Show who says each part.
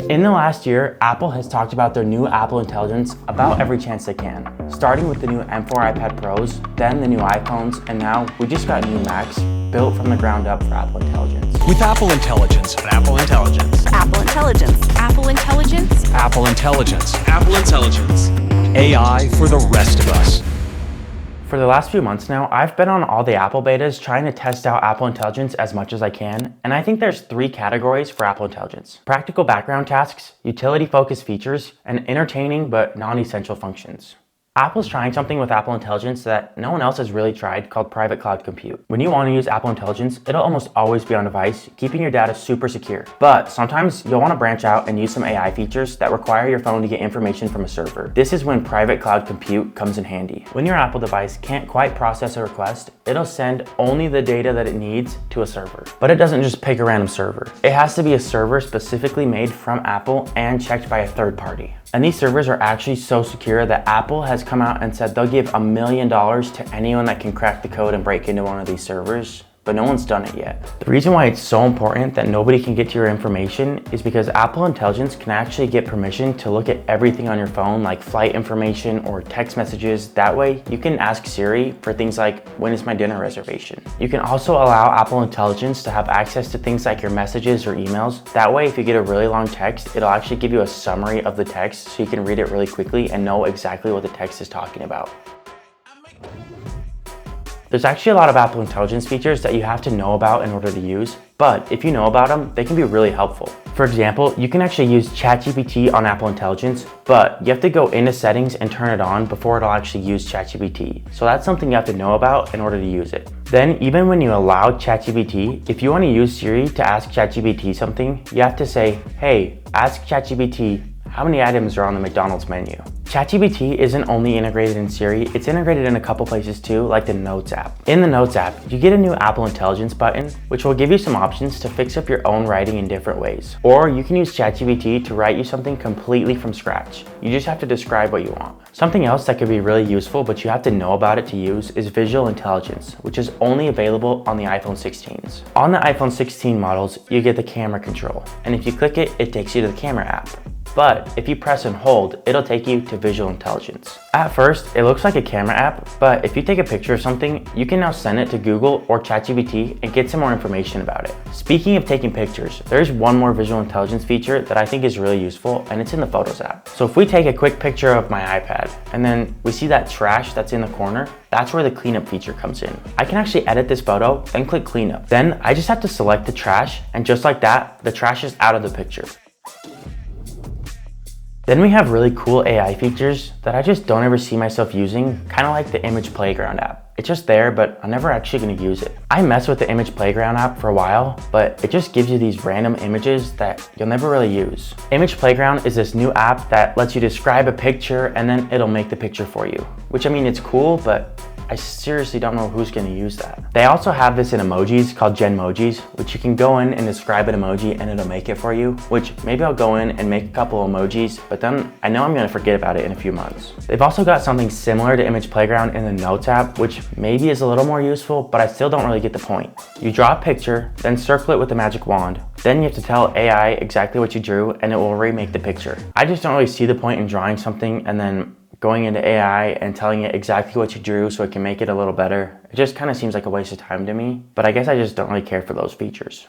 Speaker 1: In the last year, Apple has talked about their new Apple Intelligence about every chance they can. Starting with the new M4 iPad Pros, then the new iPhones, and now we just got new Macs built from the ground up for Apple Intelligence.
Speaker 2: With Apple Intelligence.
Speaker 3: Apple Intelligence.
Speaker 4: Apple Intelligence. Apple Intelligence.
Speaker 2: Apple Intelligence.
Speaker 3: Apple Intelligence.
Speaker 2: AI for the rest of us.
Speaker 1: For the last few months now, I've been on all the Apple betas trying to test out Apple Intelligence as much as I can, and I think there's 3 categories for Apple Intelligence: practical background tasks, utility-focused features, and entertaining but non-essential functions. Apple's trying something with Apple Intelligence that no one else has really tried called private cloud compute. When you want to use Apple Intelligence, it'll almost always be on device, keeping your data super secure. But sometimes you'll want to branch out and use some AI features that require your phone to get information from a server. This is when private cloud compute comes in handy. When your Apple device can't quite process a request, it'll send only the data that it needs to a server. But it doesn't just pick a random server. It has to be a server specifically made from Apple and checked by a third party. And these servers are actually so secure that Apple has come out and said they'll give $1 million to anyone that can crack the code and break into one of these servers, but no one's done it yet. The reason why it's so important that nobody can get to your information is because Apple Intelligence can actually get permission to look at everything on your phone, like flight information or text messages. That way, you can ask Siri for things like, when is my dinner reservation? You can also allow Apple Intelligence to have access to things like your messages or emails. That way, if you get a really long text, it'll actually give you a summary of the text so you can read it really quickly and know exactly what the text is talking about. There's actually a lot of Apple Intelligence features that you have to know about in order to use, but if you know about them, they can be really helpful. For example, you can actually use ChatGPT on Apple Intelligence, but you have to go into settings and turn it on before it'll actually use ChatGPT. So that's something you have to know about in order to use it. Then, even when you allow ChatGPT, if you want to use Siri to ask ChatGPT something, you have to say, hey, ask ChatGPT, how many items are on the McDonald's menu? ChatGPT isn't only integrated in Siri, it's integrated in a couple places too, like the Notes app. In the Notes app, you get a new Apple Intelligence button, which will give you some options to fix up your own writing in different ways. Or you can use ChatGPT to write you something completely from scratch. You just have to describe what you want. Something else that could be really useful, but you have to know about it to use, is Visual Intelligence, which is only available on the iPhone 16s. On the iPhone 16 models, you get the camera control, and if you click it, it takes you to the camera app. But if you press and hold, it'll take you to Visual Intelligence. At first, it looks like a camera app, but if you take a picture of something, you can now send it to Google or ChatGPT and get some more information about it. Speaking of taking pictures, there's one more Visual Intelligence feature that I think is really useful, and it's in the Photos app. So if we take a quick picture of my iPad, and then we see that trash that's in the corner, that's where the cleanup feature comes in. I can actually edit this photo, then click cleanup. Then I just have to select the trash, and just like that, the trash is out of the picture. Then we have really cool AI features that I just don't ever see myself using, kind of like the Image Playground app. It's just there, but I'm never actually going to use it. I mess with the Image Playground app for a while, but it just gives you these random images that you'll never really use. Image Playground is this new app that lets you describe a picture and then it'll make the picture for you. Which, I mean, it's cool, but I seriously don't know who's going to use that. They also have this in emojis called Genmojis, which you can go in and describe an emoji and it'll make it for you, which maybe I'll go in and make a couple emojis, but then I know I'm going to forget about it in a few months. They've also got something similar to Image Playground in the Notes app, which maybe is a little more useful, but I still don't really get the point. You draw a picture, then circle it with a magic wand. Then you have to tell AI exactly what you drew and it will remake the picture. I just don't really see the point in drawing something and then going into AI and telling it exactly what you drew so it can make it a little better. It just kind of seems like a waste of time to me, but I guess I just don't really care for those features.